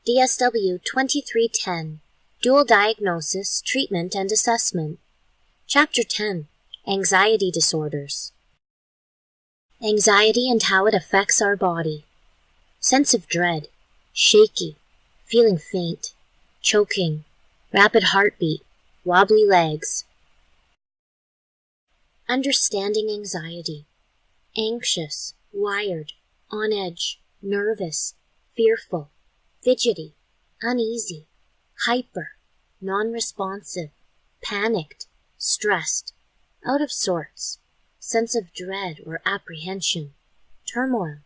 DSW 2310, Dual Diagnosis, Treatment and Assessment. Chapter 10, Anxiety Disorders. Anxiety and how it affects our body. Sense of dread, shaky, feeling faint, choking, rapid heartbeat, wobbly legs. Understanding anxiety. Anxious, wired, on edge, nervous, fearful, fidgety, uneasy, hyper, non-responsive, panicked, stressed, out of sorts, sense of dread or apprehension, turmoil,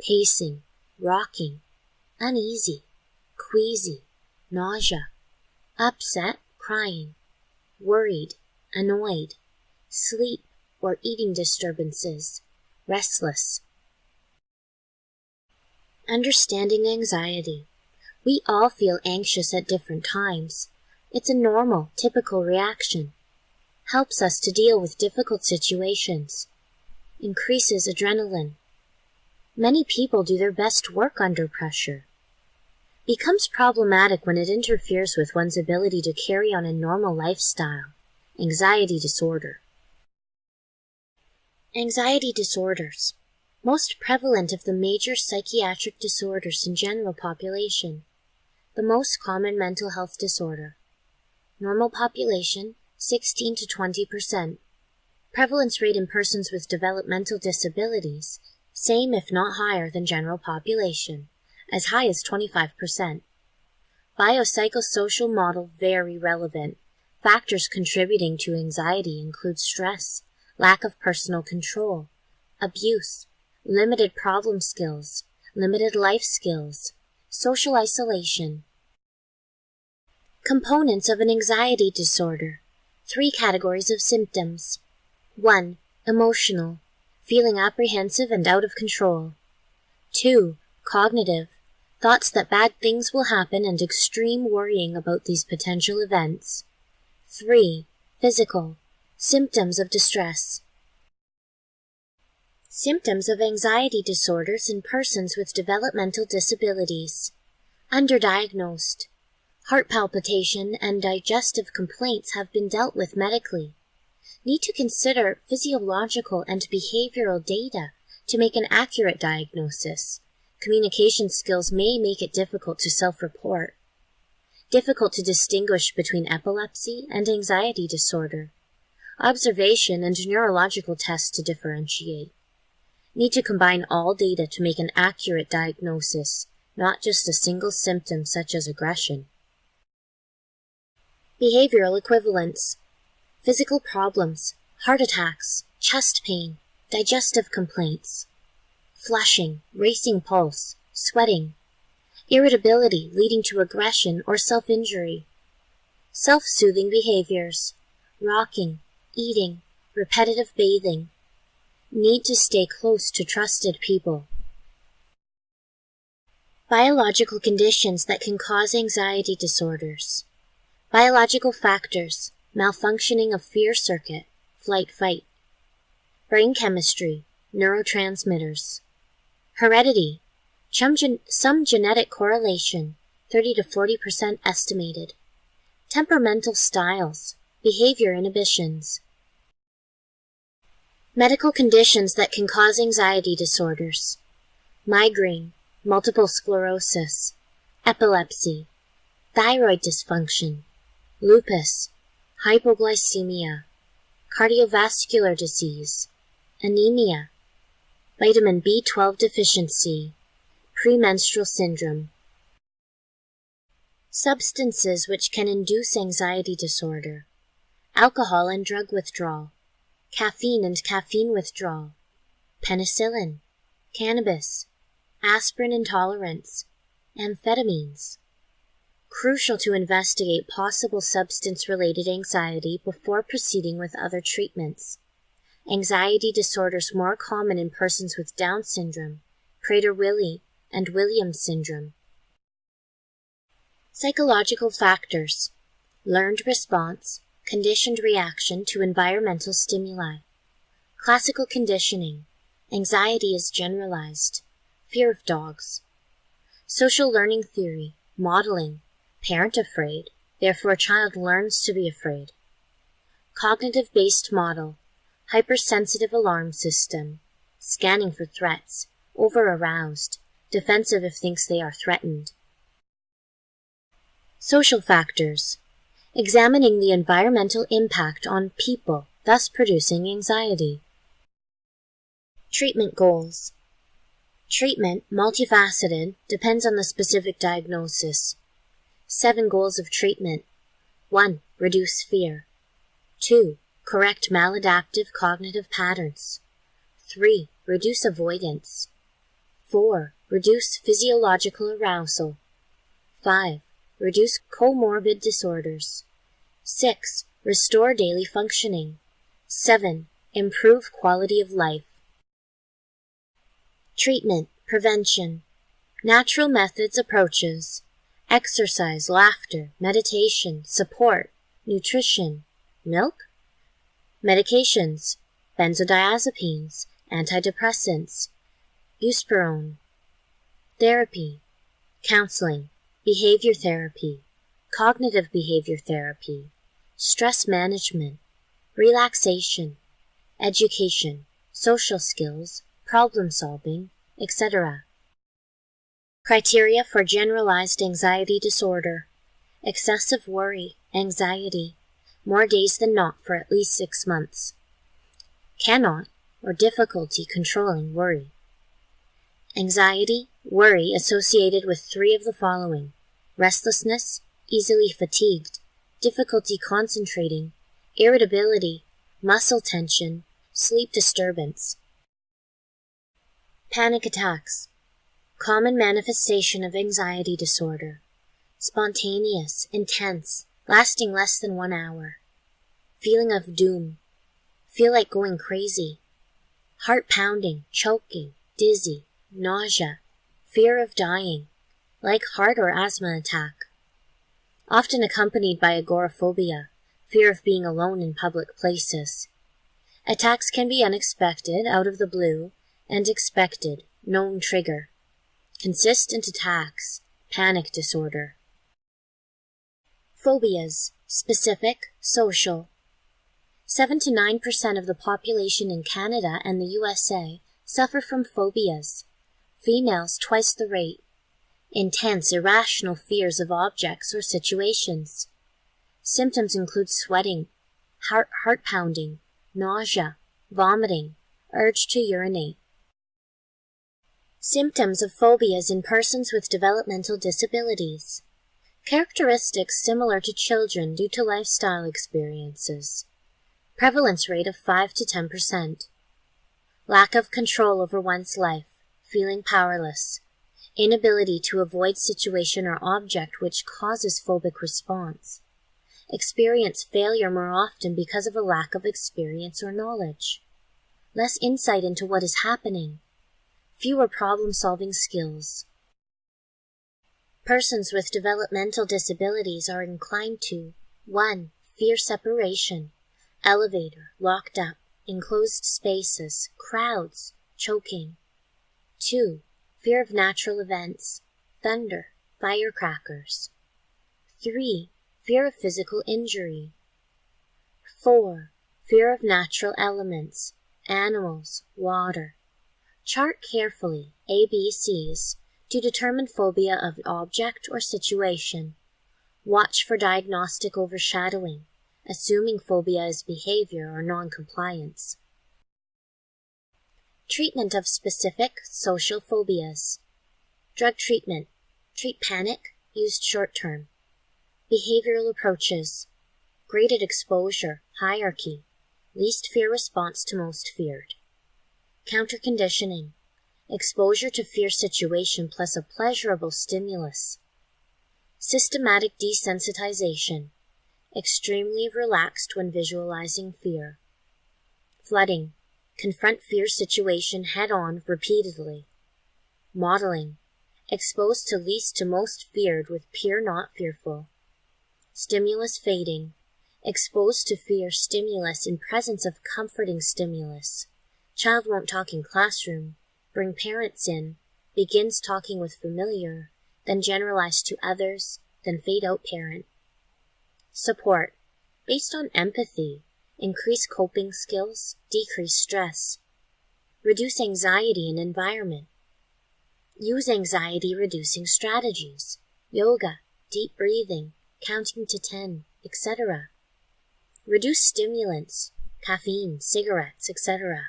pacing, rocking, uneasy, queasy, nausea, upset, crying, worried, annoyed, sleep or eating disturbances, restless. Understanding anxiety. We all feel anxious at different times. It's a normal, typical reaction. Helps us to deal with difficult situations. Increases adrenaline. Many people do their best work under pressure. Becomes problematic when it interferes with one's ability to carry on a normal lifestyle. Anxiety disorder. Anxiety disorders. Most prevalent of the major psychiatric disorders in general population. The most common mental health disorder. Normal population, 16 to 20%. Prevalence rate in persons with developmental disabilities, same if not higher than general population, as high as 25%. Biopsychosocial model very relevant. Factors contributing to anxiety include stress, lack of personal control, abuse, limited problem skills, limited life skills, social isolation. Components of an anxiety disorder. 3 categories of symptoms. 1. Emotional, feeling apprehensive and out of control. 2. Cognitive, thoughts that bad things will happen and extreme worrying about these potential events. 3. Physical, symptoms of distress. Symptoms of anxiety disorders in persons with developmental disabilities. Underdiagnosed. Heart palpitation and digestive complaints have been dealt with medically. Need to consider physiological and behavioral data to make an accurate diagnosis. Communication skills may make it difficult to self-report. Difficult to distinguish between epilepsy and anxiety disorder. Observation and neurological tests to differentiate. Need to combine all data to make an accurate diagnosis, not just a single symptom such as aggression. Behavioral equivalents. Physical problems, heart attacks, chest pain, digestive complaints. Flushing, racing pulse, sweating. Irritability leading to aggression or self-injury. Self-soothing behaviors, rocking, eating, repetitive bathing. Need to stay close to trusted people. Biological conditions that can cause anxiety disorders. Biological factors, malfunctioning of fear circuit, flight-fight. Brain chemistry, neurotransmitters. Heredity, some genetic correlation, 30 to 40% estimated. Temperamental styles, behavior inhibitions. Medical conditions that can cause anxiety disorders. Migraine, multiple sclerosis, epilepsy, thyroid dysfunction, lupus, hypoglycemia, cardiovascular disease, anemia, vitamin B12 deficiency, premenstrual syndrome. Substances which can induce anxiety disorder. Alcohol and drug withdrawal. Caffeine and caffeine withdrawal, penicillin, cannabis, aspirin intolerance, amphetamines. Crucial to investigate possible substance-related anxiety before proceeding with other treatments. Anxiety disorders more common in persons with Down syndrome, Prader-Willi, and Williams syndrome. Psychological factors. Learned response, conditioned reaction to environmental stimuli. Classical conditioning. Anxiety is generalized. Fear of dogs. Social learning theory, Modeling. Parent afraid, therefore child learns to be afraid. Cognitive-based model. Hypersensitive alarm system. Scanning for threats. Over-aroused. Defensive if thinks they are threatened. Social factors. Examining the environmental impact on people, thus producing anxiety. Treatment goals. Treatment, multifaceted, depends on the specific diagnosis. 7 goals of treatment. 1. Reduce fear. 2. Correct maladaptive cognitive patterns. 3. Reduce avoidance. 4. Reduce physiological arousal. 5. Reduce comorbid disorders. 6. Restore daily functioning. 7. Improve quality of life. Treatment, prevention. Natural methods, approaches. Exercise, laughter, meditation, support, nutrition. Milk? Medications, benzodiazepines, antidepressants, buspirone. Therapy, counseling, behavior therapy, cognitive behavior therapy, stress management, relaxation, education, social skills, problem solving, etc. Criteria for generalized anxiety disorder. Excessive worry, anxiety, more days than not for at least 6 months. Cannot or difficulty controlling worry. Anxiety, worry associated with 3 of the following: restlessness, easily fatigued, difficulty concentrating, irritability, muscle tension, sleep disturbance. Panic attacks. Common manifestation of anxiety disorder. Spontaneous, intense, lasting less than 1 hour. Feeling of doom. Feel like going crazy. Heart pounding, choking, dizzy, nausea, fear of dying, like heart or asthma attack. Often accompanied by agoraphobia, fear of being alone in public places. Attacks can be unexpected, out of the blue, and expected, known trigger. Consistent attacks, panic disorder. Phobias, specific, social. 7 to 9% of the population in Canada and the USA suffer from phobias. Females twice the rate. Intense, irrational fears of objects or situations. Symptoms include sweating, heart pounding, nausea, vomiting, urge to urinate. Symptoms of phobias in persons with developmental disabilities. Characteristics similar to children due to lifestyle experiences. Prevalence rate of 5 to 10%. Lack of control over one's life, feeling powerless. Inability to avoid situation or object which causes phobic response. Experience failure more often because of a lack of experience or knowledge. Less insight into what is happening. Fewer problem-solving skills. Persons with developmental disabilities are inclined to 1. Fear separation, elevator, locked up, enclosed spaces, crowds, choking. 2. Fear of natural events, thunder, firecrackers. 3. Fear of physical injury. 4. Fear of natural elements, animals, water. Chart carefully ABCs to determine phobia of object or situation. Watch for diagnostic overshadowing, assuming phobia is behavior or non-compliance. Treatment of specific social phobias. Drug treatment. Treat panic, used short-term. Behavioral approaches. Graded exposure, hierarchy. Least fear response to most feared. Counterconditioning. Exposure to fear situation plus a pleasurable stimulus. Systematic desensitization. Extremely relaxed when visualizing fear. Flooding. Confront fear situation head-on repeatedly. Modeling. Exposed to least to most feared with peer not fearful. Stimulus fading. Exposed to fear stimulus in presence of comforting stimulus. Child won't talk in classroom. Bring parents in. Begins talking with familiar. then generalize to others, then fade out parent. Support, based on empathy, increase coping skills, decrease stress. Reduce anxiety in environment. Use anxiety-reducing strategies, yoga, deep breathing, counting to 10, etc. Reduce stimulants, caffeine, cigarettes, etc.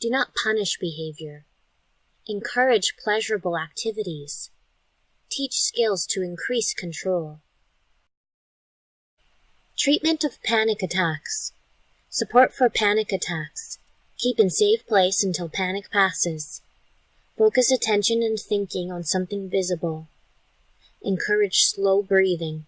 Do not punish behavior. Encourage pleasurable activities. Teach skills to increase control. Treatment of panic attacks. Support for panic attacks. Keep in safe place until panic passes. Focus attention and thinking on something visible. Encourage slow breathing.